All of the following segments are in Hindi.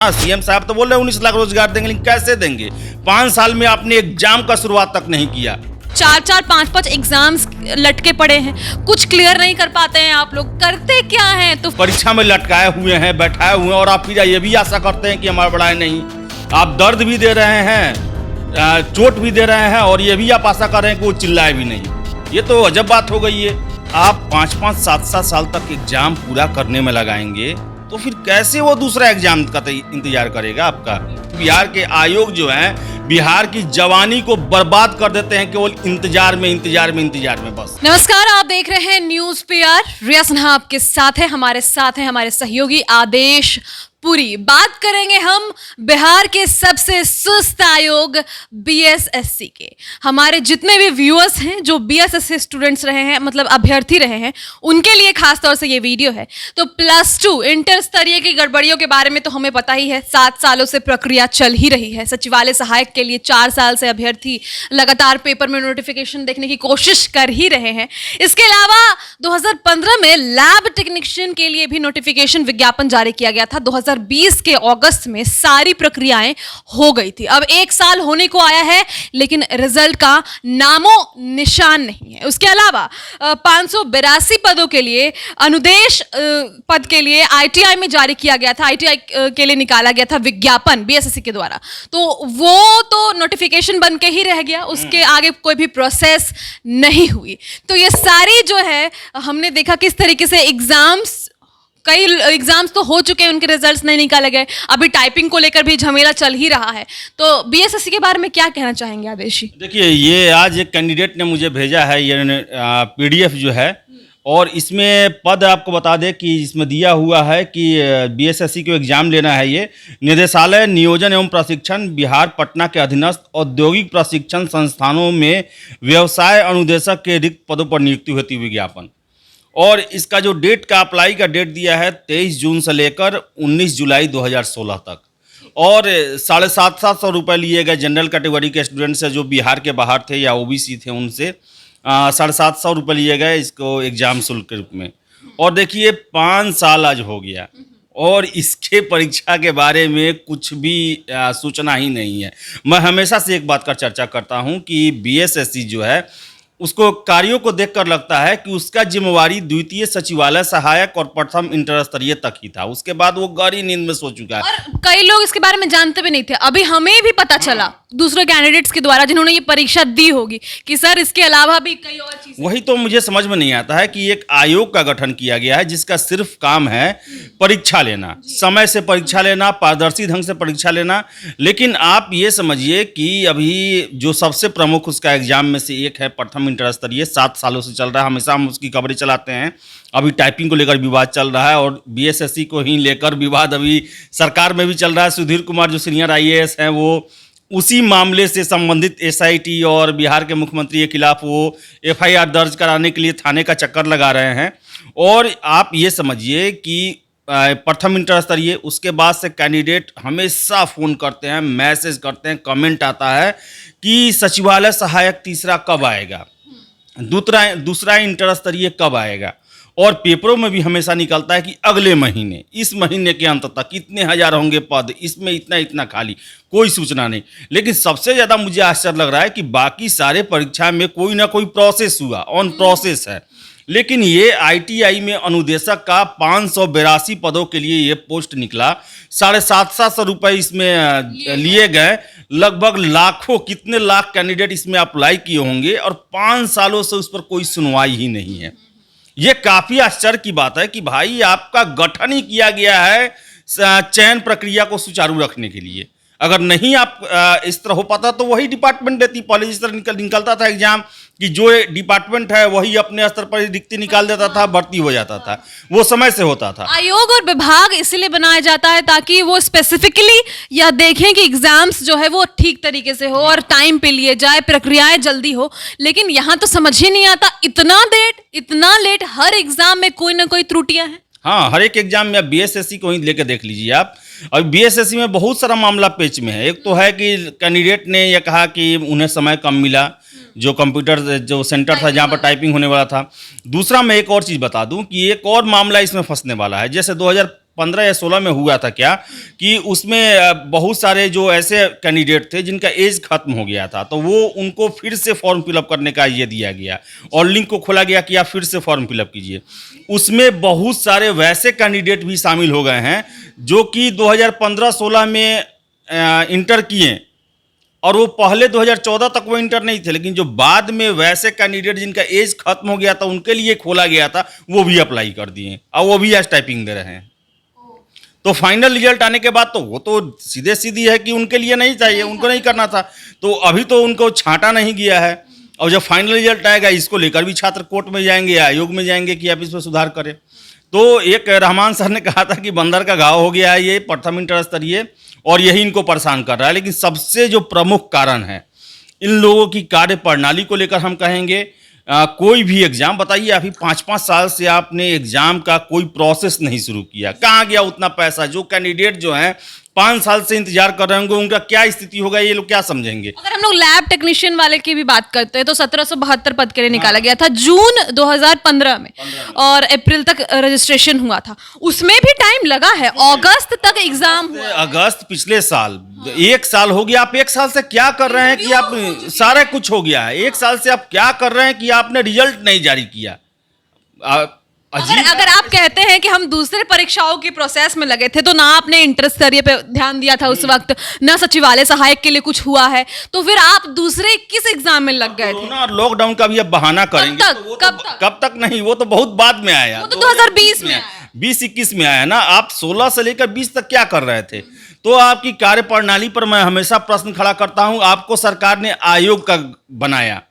ना। सीएम साहब तो बोल रहे 19 लाख रोजगार देंगे, लेकिन कैसे देंगे? 5 साल में आपने एग्जाम का शुरुआत तक नहीं किया। 4-4, 5-5 एग्जाम्स लटके पड़े हैं, कुछ क्लियर नहीं कर पाते हैं आप लोग, करते क्या हैं? तो परीक्षा में लटकाए हुए हैं, बैठाए हुए हैं, और आप फिर ये भी आशा करते हैं कि हमारा बढ़ाए नहीं। आप दर्द भी दे रहे हैं, चोट भी दे रहे हैं, और ये भी आप आशा कर रहे हैं कि वो चिल्लाए भी नहीं। ये तो अजब बात हो गई है। आप 5-5, 7-7 साल तक एग्जाम पूरा करने में लगाएंगे तो फिर कैसे वो दूसरा एग्जाम का इंतजार करेगा आपका? बिहार के आयोग जो है बिहार की जवानी को बर्बाद कर देते हैं केवल इंतजार में बस। नमस्कार, आप देख रहे हैं न्यूज पीआर। रिया सिन्हा आपके साथ है, हमारे साथ हैं हमारे सहयोगी आदेश पुरी। बात करेंगे हम बिहार के सबसे सुस्त आयोग बीएसएससी के। हमारे जितने भी व्यूअर्स हैं जो बीएसएससी स्टूडेंट्स रहे हैं, मतलब अभ्यर्थी रहे हैं, उनके लिए खास तौर से ये वीडियो है। तो +2 इंटर स्तरीय की गड़बड़ियों के बारे में तो हमें पता ही है, 7 सालों से प्रक्रिया चल ही रही है। सचिवालय सहायक के लिए 4 साल से अभ्यर्थी लगातार पेपर में नोटिफिकेशन देखने की कोशिश कर ही रहे हैं। इसके अलावा 2015 में लैब टेक्नीशियन के लिए भी नोटिफिकेशन विज्ञापन जारी किया गया था। 2020 के अगस्त में सारी प्रक्रियाएं हो गई थी। अब 1 साल होने को आया है, लेकिन रिजल्ट का नामो निशान नहीं है। उसके अलावा 582 पदों के लिए अनुदेश पद के लिए आईटीआई में जारी किया गया था, आईटीआई के लिए निकाला गया था विज्ञापन बीएसएससी के द्वारा। तो वो तो नोटिफिकेशन बन के ही रह गया, उसके आगे कोई भी प्रोसेस नहीं हुई। तो ये सारी जो है हमने देखा किस तरीके से कई एग्जाम्स तो हो चुके हैं, उनके रिजल्ट्स नहीं निकाले गए। अभी टाइपिंग को लेकर भी झमेला चल ही रहा है। तो बीएसएससी के बारे में क्या कहना चाहेंगे आदेश जी? देखिए, ये आज एक कैंडिडेट ने मुझे भेजा है ये पीडीएफ जो है, और इसमें पद आपको बता दें कि इसमें दिया हुआ है कि बीएसएससी को एग्जाम लेना है। ये निदेशालय नियोजन एवं प्रशिक्षण बिहार पटना के अधीनस्थ औद्योगिक प्रशिक्षण संस्थानों में व्यवसाय अनुदेशक के रिक्त पदों पर नियुक्ति होती विज्ञापन। और इसका जो डेट का अप्लाई का डेट दिया है 23 जून से लेकर 19 जुलाई 2016 तक, और 750 रुपये लिए गए जनरल कैटेगरी के स्टूडेंट से जो बिहार के बाहर थे या ओबीसी थे, उनसे 750 रुपये लिए गए इसको एग्जाम शुल्क के रूप में। और देखिए 5 साल आज हो गया और इसके परीक्षा के बारे में कुछ भी सूचना ही नहीं है। मैं हमेशा से एक बात का चर्चा करता हूँ कि बीएसएससी जो है उसको कार्यों को देखकर लगता है कि उसका जिम्मेवारी द्वितीय सचिवालय सहायक और प्रथम इंटर स्तरीय तक ही था। उसके बाद वो गहरी नींद में सो चुका है। और कई लोग इसके बारे में जानते भी नहीं थे। अभी हमें भी पता चला दूसरे कैंडिडेट्स के द्वारा जिन्होंने ये परीक्षा दी होगी कि सर इसके अलावा भी कई और चीजें। वही तो मुझे समझ में नहीं आता है कि एक आयोग का गठन किया गया है जिसका सिर्फ काम है परीक्षा लेना, समय से परीक्षा लेना, पारदर्शी ढंग से परीक्षा लेना। लेकिन आप ये समझिए कि अभी जो सबसे प्रमुख उसका एग्जाम में से एक है प्रथम इंटर स्तरीय, 7 सालों से चल रहा है, हमेशा हम उसकी खबरें चलाते हैं। अभी टाइपिंग को लेकर विवाद चल रहा है और बीएसएससी को ही लेकर विवाद अभी सरकार में भी चल रहा है। सुधीर कुमार जो सीनियर आईएएस हैं वो उसी मामले से संबंधित एसआईटी और बिहार के मुख्यमंत्री के खिलाफ वो एफआईआर दर्ज कराने के लिए थाने का चक्कर लगा रहे हैं। और आप ये समझिए कि प्रथम इंटर स्तरीय, उसके बाद से कैंडिडेट हमेशा फ़ोन करते हैं, मैसेज करते हैं, कमेंट आता है कि सचिवालय सहायक तीसरा कब आएगा, दूसरा इंटर स्तरीय कब आएगा। और पेपरों में भी हमेशा निकलता है कि अगले महीने, इस महीने के अंत तक इतने हजार होंगे पद, इसमें इतना खाली, कोई सूचना नहीं। लेकिन सबसे ज़्यादा मुझे आश्चर्य लग रहा है कि बाकी सारे परीक्षा में कोई ना कोई प्रोसेस हुआ, ऑन प्रोसेस है, लेकिन ये आईटीआई में अनुदेशक का 582 पदों के लिए ये पोस्ट निकला। 750 रुपये इसमें लिए गए। लगभग लाखों, कितने लाख कैंडिडेट इसमें अप्लाई किए होंगे और 5 सालों से उस पर कोई सुनवाई ही नहीं है। ये काफ़ी आश्चर्य की बात है कि भाई आपका गठन ही किया गया है चयन प्रक्रिया को सुचारू रखने के लिए। अगर नहीं आप इस तरह हो पाता तो वही डिपार्टमेंट देती। पहले इस तरह निकलता था एग्जाम कि जो डिपार्टमेंट है वही अपने स्तर पर रिक्ति निकाल देता था, भर्ती हो जाता था, वो समय से होता था। आयोग और विभाग इसलिए बनाया जाता है ताकि वो स्पेसिफिकली यह देखें कि एग्जाम्स जो है वो ठीक तरीके से हो और टाइम पे लिए जाए, प्रक्रियाएं जल्दी हो। लेकिन यहाँ तो समझ ही नहीं आता, इतना लेट हर एग्जाम में कोई ना कोई त्रुटियां हैं। हाँ, हर एक एग्जाम में बीएसएससी को ही लेकर देख लीजिए आप। और बीएसएससी में बहुत सारा मामला पेच में है। एक तो है कि कैंडिडेट ने यह कहा कि उन्हें समय कम मिला, जो कंप्यूटर जो सेंटर था जहाँ पर टाइपिंग होने वाला था। दूसरा मैं एक और चीज़ बता दूं कि एक और मामला इसमें फंसने वाला है। जैसे 2015 या 16 में हुआ था क्या कि उसमें बहुत सारे जो ऐसे कैंडिडेट थे जिनका एज खत्म हो गया था, तो वो उनको फिर से फॉर्म फिलअप करने का ये दिया गया और लिंक को खोला गया कि आप फिर से फॉर्म फिलअप कीजिए। उसमें बहुत सारे वैसे कैंडिडेट भी शामिल हो गए हैं जो कि 2015-16 में इंटर किए और वो पहले 2014 तक वो इंटर नहीं थे, लेकिन जो बाद में वैसे कैंडिडेट जिनका एज खत्म हो गया था उनके लिए खोला गया था, वो भी अप्लाई कर दिए और वो भी आज टाइपिंग दे रहे हैं। तो फाइनल रिजल्ट आने के बाद तो वो तो सीधे सीधी है कि उनके लिए नहीं चाहिए, उनको नहीं करना था, तो अभी तो उनको छांटा नहीं गया है। और जब फाइनल रिजल्ट आएगा इसको लेकर भी छात्र कोर्ट में जाएंगे, आयोग में जाएंगे कि आप इसमें सुधार करें। तो एक रहमान सर ने कहा था कि बंदर का घाव हो गया है ये प्रथम इंटर स्तरीय और यही इनको परेशान कर रहा है। लेकिन सबसे जो प्रमुख कारण है इन लोगों की कार्य प्रणाली को लेकर हम कहेंगे, कोई भी एग्जाम बताइए, अभी 5-5 साल से आपने एग्जाम का कोई प्रोसेस नहीं शुरू किया, कहाँ गया उतना पैसा? जो कैंडिडेट जो हैं 5 साल से इंतजार कर रहे होंगे उनका क्या स्थिति होगा, ये लोग क्या समझेंगे? अगर हम लोग लैब टेक्नीशियन वाले की भी बात करते हैं तो 1772 पद के लिए निकाला गया था जून 2015 में और अप्रैल तक रजिस्ट्रेशन हुआ था। उसमें भी टाइम लगा है, अगस्त तक एग्जाम हुआ। अगस्त पिछले साल, 1 साल हो गया। आप 1 साल से क्या कर रहे हैं कि आप सारा कुछ हो गया है, 1 साल से आप क्या कर रहे हैं कि आपने रिजल्ट नहीं जारी किया? अगर आप कहते हैं कि हम दूसरे परीक्षाओं की प्रोसेस में लगे थे तो ना आपने इंटर स्तरीय पे ध्यान दिया था उस वक्त, ना सचिवालय सहायक के लिए कुछ हुआ है, तो फिर आप दूसरे किस एग्जाम में लग गए थे? कोरोना और लॉकडाउन का भी अब बहाना करेंगे तो कब तक नहीं, वो तो बहुत बाद में आया, वो तो 2020 में आया, 20-21 में आया ना। आप 16 से लेकर 20 तक क्या कर रहे थे? तो आपकी कार्य प्रणाली पर मैं हमेशा प्रश्न खड़ा करता हूं। आपको सरकार ने आयोग का बनाया,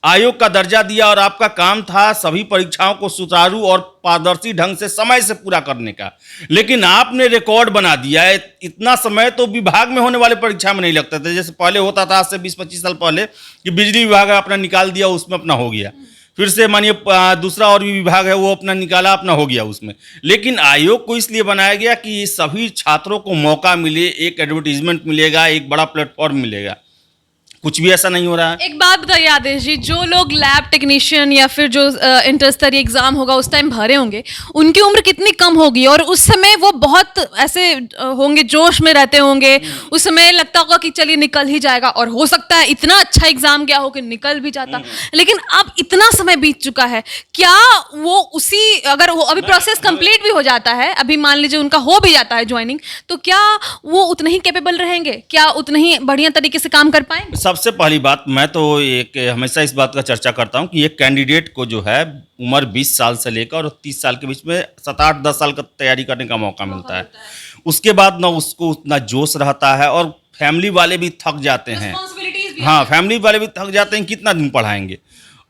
आयोग का दर्जा दिया और आपका काम था सभी परीक्षाओं को सुचारू और पारदर्शी ढंग से समय से पूरा करने का, लेकिन आपने रिकॉर्ड बना दिया है। इतना समय तो विभाग में होने वाले परीक्षा में नहीं लगता था, जैसे पहले होता था आज से 20-25 साल पहले कि बिजली विभाग अपना निकाल दिया, उसमें अपना हो गया, फिर से मानिए दूसरा और भी विभाग है वो अपना निकाला, अपना हो गया उसमें। लेकिन आयोग को इसलिए बनाया गया कि सभी छात्रों को मौका मिले, एक एडवर्टीजमेंट मिलेगा, एक बड़ा प्लेटफॉर्म मिलेगा। कुछ भी ऐसा नहीं हो रहा है। एक बात बताइए आदेश जी, जो लोग लैब टेक्नीशियन या फिर जो इंटर स्तरीय एग्जाम होगा उस टाइम भरे होंगे, उनकी उम्र कितनी कम होगी और उस समय वो बहुत ऐसे होंगे, जोश में रहते होंगे, उस समय लगता होगा कि चलिए निकल ही जाएगा और हो सकता है इतना अच्छा एग्जाम गया हो कि निकल भी जाता। लेकिन अब इतना समय बीत चुका है, क्या वो उसी, अगर वो अभी प्रोसेस कंप्लीट भी हो जाता है, अभी मान लीजिए उनका हो भी जाता है ज्वाइनिंग, तो क्या वो उतने ही कैपेबल रहेंगे, क्या उतने ही बढ़िया तरीके से काम कर पाएंगे? सबसे पहली बात, मैं तो एक हमेशा इस बात का चर्चा करता हूं कि एक कैंडिडेट को जो है उम्र 20 साल से लेकर और 30 साल के बीच में 7-8-10 साल का तैयारी करने का मौका मिलता है। उसके बाद ना उसको उतना जोश रहता है और फैमिली वाले भी थक जाते हैं। हाँ, फैमिली वाले भी थक जाते हैं, कितना दिन पढ़ाएंगे।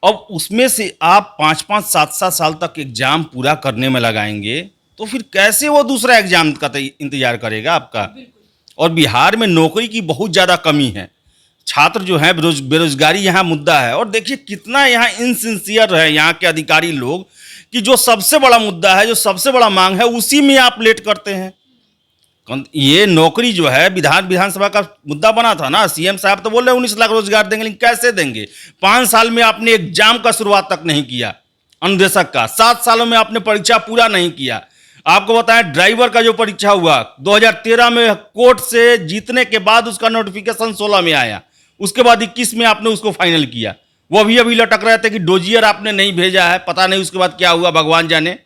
अब उसमें से आप 5-5, 7-7 साल तक एग्जाम पूरा करने में लगाएंगे तो फिर कैसे वो दूसरा एग्जाम का इंतजार करेगा आपका? और बिहार में नौकरी की बहुत ज़्यादा कमी है, छात्र जो हैं बेरोजगारी यहाँ मुद्दा है। और देखिए कितना यहाँ इनसिंसियर है यहाँ के अधिकारी लोग कि जो सबसे बड़ा मुद्दा है, जो सबसे बड़ा मांग है, उसी में आप लेट करते हैं। ये नौकरी जो है विधानसभा का मुद्दा बना था ना, सीएम साहब तो बोल रहे 19 लाख रोजगार देंगे, लेकिन कैसे देंगे? 5 साल में आपने एग्जाम का शुरुआत तक नहीं किया अनुदेशक का, 7 सालों में आपने परीक्षा पूरा नहीं किया। आपको बताएं ड्राइवर का जो परीक्षा हुआ 2013 में कोर्ट से जीतने के बाद उसका नोटिफिकेशन 16 में आया, उसके बाद 21 में आपने उसको फाइनल किया। वो अभी लटक रहे थे कि डोजियर आपने नहीं भेजा है, पता नहीं उसके बाद क्या हुआ, भगवान जाने।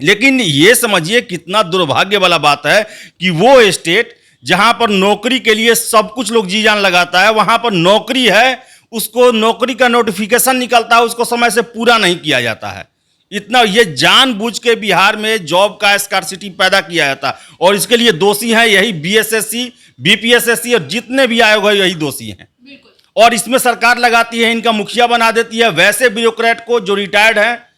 लेकिन ये समझिए कितना दुर्भाग्य वाला बात है कि वो स्टेट जहां पर नौकरी के लिए सब कुछ लोग जी जान लगाता है, वहां पर नौकरी है, उसको नौकरी का नोटिफिकेशन निकलता है, उसको समय से पूरा नहीं किया जाता है। इतना ये जानबूझ के बिहार में जॉब का स्कार्सिटी पैदा किया जाता और इसके लिए दोषी हैं यही बीएसएससी, बीपीएसएससी और जितने भी आयोग है यही दोषी हैं। और इसमें सरकार लगाती है, इनका मुखिया बना देती है वैसे ब्यूरोक्रेट को जो रिटायर्ड हैं।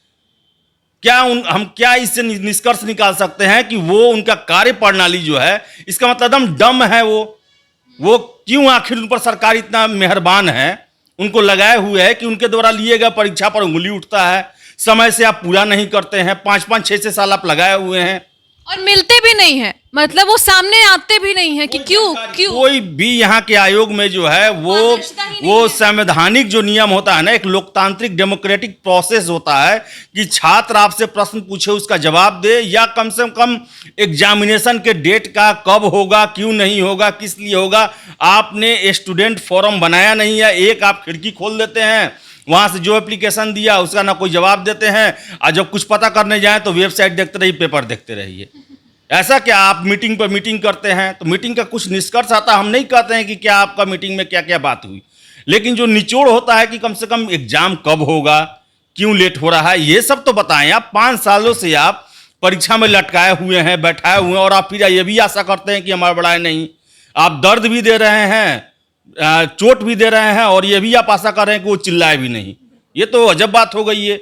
हम क्या इससे निष्कर्ष निकाल सकते हैं कि वो उनका कार्य प्रणाली जो है, इसका मतलब एकदम डम है। वो क्यों आखिर उन पर सरकार इतना मेहरबान है, उनको लगाए हुए है कि उनके द्वारा लिए गए परीक्षा पर उंगली उठता है, समय से आप पूरा नहीं करते हैं, 5-5, 6-6 साल आप लगाए हुए हैं और मिलते भी नहीं है, मतलब वो सामने आते भी नहीं है कि क्यों कोई भी यहाँ के आयोग में जो है पारदर्शिता ही नहीं वो है। संवैधानिक जो नियम होता है ना, एक लोकतांत्रिक डेमोक्रेटिक प्रोसेस होता है कि छात्र आपसे प्रश्न पूछे उसका जवाब दे, या कम से कम एग्जामिनेशन के डेट का कब होगा, क्यों नहीं होगा, किस लिए होगा, आपने स्टूडेंट फोरम बनाया नहीं है, एक आप खिड़की खोल देते हैं, वहां से जो एप्लीकेशन दिया उसका ना कोई जवाब देते हैं, और जब कुछ पता करने जाए तो वेबसाइट देखते रहिए, पेपर देखते रहिए। ऐसा क्या आप मीटिंग पर मीटिंग करते हैं तो मीटिंग का कुछ निष्कर्ष आता, हम नहीं कहते हैं कि क्या आपका मीटिंग में क्या क्या बात हुई, लेकिन जो निचोड़ होता है कि कम से कम एग्जाम कब होगा, क्यों लेट हो रहा है, ये सब तो बताएं। आप 5 सालों से आप परीक्षा में लटकाए हुए हैं, बैठाए हुए हैं, और आप फिर ये भी आशा करते हैं कि हमारा बड़ा नहीं। आप दर्द भी दे रहे हैं, चोट भी दे रहे हैं, और ये भी आप आशा कर रहे हैं कि वो चिल्लाए भी नहीं। ये तो अजब बात हो गई है।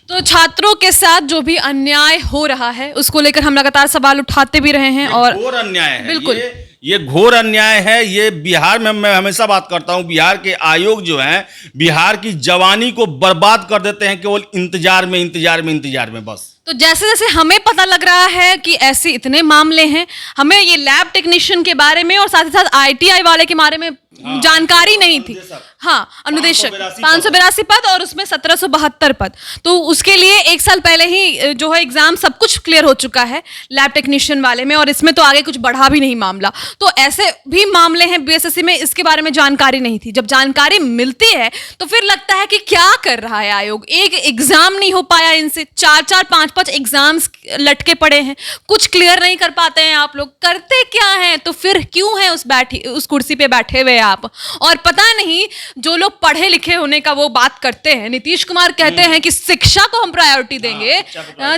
तो छात्रों के साथ जो भी अन्याय हो रहा है उसको लेकर हम लगातार सवाल उठाते भी रहे हैं, और घोर अन्याय है। बिल्कुल ये घोर अन्याय है। ये बिहार में, मैं हमेशा बात करता हूं, बिहार के आयोग जो हैं बिहार की जवानी को बर्बाद कर देते हैं, केवल इंतजार में इंतजार में इंतजार में बस। तो जैसे जैसे हमें पता लग रहा है कि ऐसे इतने मामले हैं, हमें ये लैब टेक्नीशियन के बारे में और साथ ही साथ आईटीआई वाले के बारे में जानकारी नहीं थी। हाँ, अनुदेशक 582 पद और उसमें 1772 पद। तो उसके लिए 1 साल पहले ही जो है एग्जाम सब कुछ क्लियर हो चुका है लैब टेक्नीशियन वाले में, और इसमें तो आगे कुछ बढ़ा भी नहीं मामला। तो ऐसे भी मामले हैं बीएसएससी में, इसके बारे में जानकारी नहीं थी। जब जानकारी मिलती है तो फिर लगता है कि क्या कर रहा है आयोग, एक एग्जाम नहीं हो पाया इनसे, 4-4 5-5 एग्जाम्स लटके पड़े हैं, कुछ क्लियर नहीं कर पाते हैं आप लोग, करते क्या हैं? तो फिर क्यों है उस कुर्सी पे बैठे हुए आप? और पता नहीं, जो लोग पढ़े लिखे होने का वो बात करते हैं, नीतीश कुमार कहते हैं कि शिक्षा को हम प्रायोरिटी देंगे,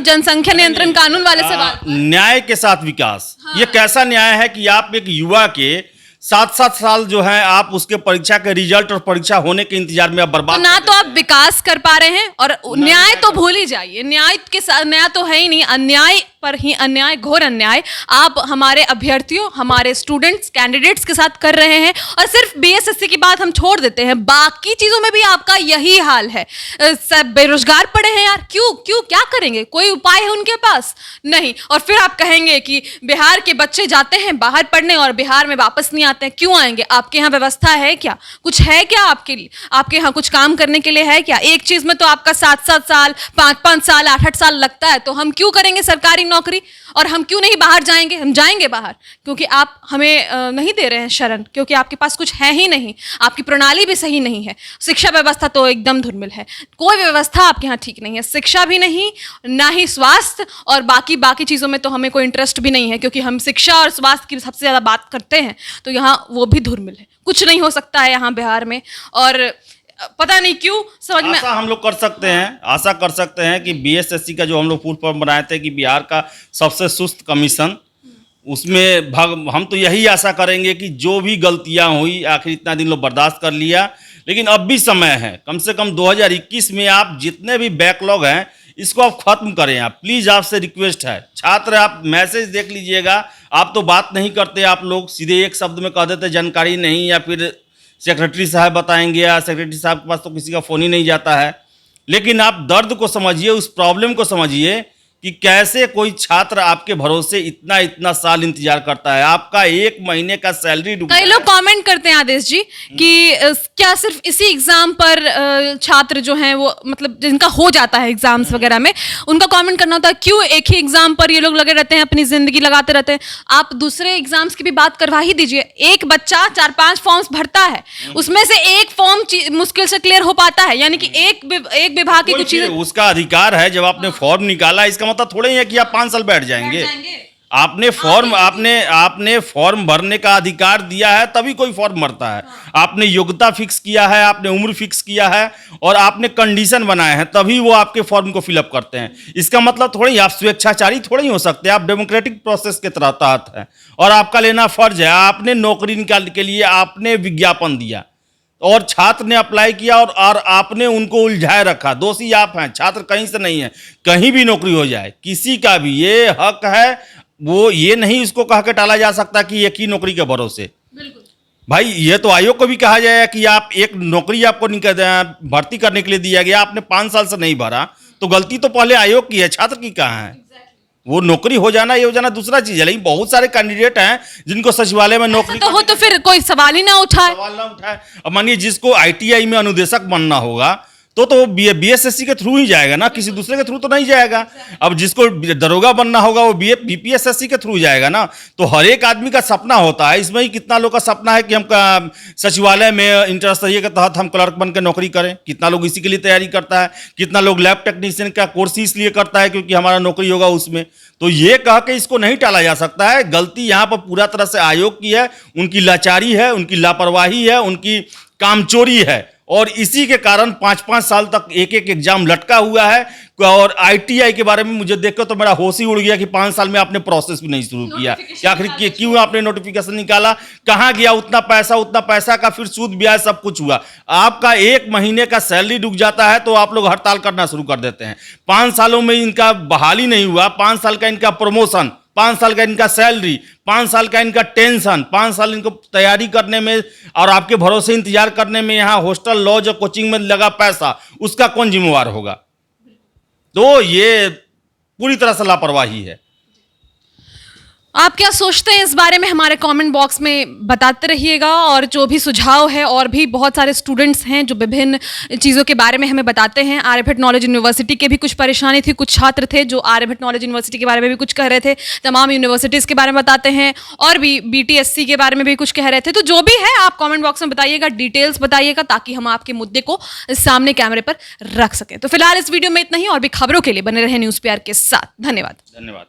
जनसंख्या नियंत्रण कानून वाले से बात। न्याय के साथ विकास, ये कैसा न्याय है कि आप एक युवा के 7-7 साल जो है आप उसके परीक्षा के रिजल्ट और परीक्षा होने के इंतजार में आप बर्बाद तो ना तो आप विकास कर पा रहे हैं, और न्याय तो भूल ही जाइए, न्याय के साथ न्याय तो है ही नहीं, अन्याय पर ही अन्याय, घोर अन्याय आप हमारे अभ्यर्थियों, हमारे स्टूडेंट्स, कैंडिडेट्स के साथ कर रहे हैं। और सिर्फ बीएसएससी की बात हम छोड़ देते हैं, बाकी चीजों में भी आपका यही हाल है। सब बेरोजगार पड़े हैं यार, क्यों क्यों, क्या करेंगे? कोई उपाय है उनके पास? नहीं। और फिर आप कहेंगे कि बिहार के बच्चे जाते हैं बाहर पढ़ने और बिहार में वापस नहीं आते हैं, क्यों आएंगे? आपके यहाँ व्यवस्था है क्या? कुछ है क्या आपके लिए? आपके यहाँ कुछ काम करने के लिए है क्या? एक चीज में तो आपका 7-7 साल, 5-5 साल, 8-8 साल लगता है, तो हम क्यों करेंगे सरकारी नौकरी? और हम क्यों नहीं बाहर जाएंगे? हम जाएंगे बाहर क्योंकि आप हमें नहीं दे रहे हैं शरण, क्योंकि आपके पास कुछ है ही नहीं, आपकी प्रणाली भी सही नहीं है, शिक्षा व्यवस्था तो एकदम धुरमिल है, कोई व्यवस्था आपके यहाँ ठीक नहीं है, शिक्षा भी नहीं, ना ही स्वास्थ्य, और बाकी चीज़ों में तो हमें कोई इंटरेस्ट भी नहीं है, क्योंकि हम शिक्षा और स्वास्थ्य की सबसे ज़्यादा बात करते हैं, तो यहाँ वो भी धुरमिल है, कुछ नहीं हो सकता है यहाँ बिहार में। और पता नहीं क्यों समझ में आशा हम लोग कर सकते हैं, आशा कर सकते हैं कि बीएसएससी का जो हम लोग पूर्व फॉर्म बनाए थे कि बिहार का सबसे सुस्त कमीशन, उसमें हम तो यही आशा करेंगे कि जो भी गलतियां हुई, आखिर इतना दिन लोग बर्दाश्त कर लिया, लेकिन अब भी समय है, कम से कम 2021 में आप जितने भी बैकलॉग हैं इसको आप खत्म करें। आप प्लीज़, आपसे रिक्वेस्ट है। छात्र आप मैसेज देख लीजिएगा, आप तो बात नहीं करते, आप लोग सीधे एक शब्द में कह देते जानकारी नहीं, या फिर सेक्रेटरी साहब बताएंगे, या सेक्रेटरी साहब के पास तो किसी का फ़ोन ही नहीं जाता है। लेकिन आप दर्द को समझिए, उस प्रॉब्लम को समझिए कि कैसे कोई छात्र आपके भरोसे इतना साल इंतजार करता है, आपका 1 महीने का सैलरी डूब। कई लोग कमेंट करते हैं आदेश जी कि क्या सिर्फ इसी एग्जाम पर छात्र जो हैं वो, मतलब जिनका हो जाता है एग्जाम्स वगैरह में, उनका कमेंट करना होता है क्यों एक ही एग्जाम पर ये लोग लगे रहते हैं, अपनी जिंदगी लगाते रहते हैं। आप दूसरे एग्जाम्स की भी बात करवा ही दीजिए। एक बच्चा 4-5 फॉर्म्स भरता है, उसमें से एक फॉर्म मुश्किल से क्लियर हो पाता है, यानी कि एक विभाग की कुछ चीजें, उसका अधिकार है। जब आपने फॉर्म निकाला, इसका मतलब थोड़ा ही है कि आप 5 साल बैठ जाएंगे। आपने फॉर्म भरने का अधिकार दिया है, तभी कोई फॉर्म भरता है। आपने योग्यता फिक्स किया है, आपने उम्र फिक्स किया है, और आपने कंडीशन बनाए हैं, तभी वो आपके फॉर्म को फिलअप करते हैं। इसका मतलब थोड़ी आप स्वेच्छाचारी थोड़ी हो सकते हैं, आप डेमोक्रेटिक प्रोसेस के तहत है, और आपका लेना फर्ज है। आपने नौकरी निकालने के लिए आपने विज्ञापन दिया, और छात्र ने अप्लाई किया, और आपने उनको उलझाए रखा। दोषी आप हैं, छात्र कहीं से नहीं है। कहीं भी नौकरी हो जाए, किसी का भी ये हक है, वो ये नहीं उसको कह के टाला जा सकता कि एक ही नौकरी के भरोसे। भाई, ये तो आयोग को भी कहा जाए कि आप एक नौकरी आपको भर्ती करने के लिए दिया गया, आपने 5 साल से नहीं भरा, तो गलती तो पहले आयोग की है, छात्र की कहाँ है? वो नौकरी हो जाना, ये हो जाना दूसरा चीज है, लेकिन बहुत सारे कैंडिडेट हैं जिनको सचिवालय में नौकरी तो हो तो फिर कोई सवाल ही ना उठाए। सवाल ना उठाए। अब मानिए जिसको आईटीआई में अनुदेशक बनना होगा तो बीएसएससी के थ्रू ही जाएगा ना, किसी दूसरे के थ्रू तो नहीं जाएगा। अब जिसको दरोगा बनना होगा वो बीपीएसएससी के थ्रू जाएगा ना। तो हर एक आदमी का सपना होता है, इसमें ही कितना लोग का सपना है कि हम सचिवालय में इंटर स्तरीय के तहत हम क्लर्क बन के नौकरी करें, कितना लोग इसी के लिए तैयारी करता है, कितना लोग लैब टेक्नीशियन का कोर्स इसलिए करता है क्योंकि हमारा नौकरी होगा उसमें। तो ये कह के इसको नहीं टाला जा सकता है। गलती यहाँ पर पूरा तरह से आयोग की है, उनकी लाचारी है, उनकी लापरवाही है, उनकी कामचोरी है, और इसी के कारण 5-5 साल तक एक एक एग्जाम लटका हुआ है। और आईटीआई के बारे में मुझे देखकर तो मेरा होश ही उड़ गया कि 5 साल में आपने प्रोसेस भी नहीं शुरू किया कि आखिर क्यों आपने नोटिफिकेशन निकाला, कहाँ गया उतना पैसा का फिर सूद ब्याज सब कुछ हुआ। आपका 1 महीने का सैलरी रुक जाता है तो आप लोग हड़ताल करना शुरू कर देते हैं। 5 सालों में इनका बहाली नहीं हुआ, 5 साल का इनका प्रमोशन, 5 साल का इनका सैलरी, 5 साल का इनका टेंशन, 5 साल इनको तैयारी करने में और आपके भरोसे इंतजार करने में, यहाँ हॉस्टल लॉज और कोचिंग में लगा पैसा, उसका कौन जिम्मेवार होगा। तो ये पूरी तरह से लापरवाही है। आप क्या सोचते हैं इस बारे में हमारे कमेंट बॉक्स में बताते रहिएगा, और जो भी सुझाव है, और भी बहुत सारे स्टूडेंट्स हैं जो विभिन्न चीज़ों के बारे में हमें बताते हैं। आर्यभट्ट नॉलेज यूनिवर्सिटी के भी कुछ परेशानी थी, कुछ छात्र थे जो आर्यभट्ट नॉलेज यूनिवर्सिटी के बारे में भी कुछ कह रहे थे, तमाम यूनिवर्सिटीज़ के बारे में बताते हैं, और भी बीटीएससी के बारे में भी कुछ कह रहे थे। तो जो भी है आप कॉमेंट बॉक्स में बताइएगा, डिटेल्स बताइएगा, ताकि हम आपके मुद्दे को सामने कैमरे पर रख सकें। तो फिलहाल इस वीडियो में इतना ही, और भी खबरों के लिए बने रहे न्यूज़ पीआर के साथ। धन्यवाद। धन्यवाद।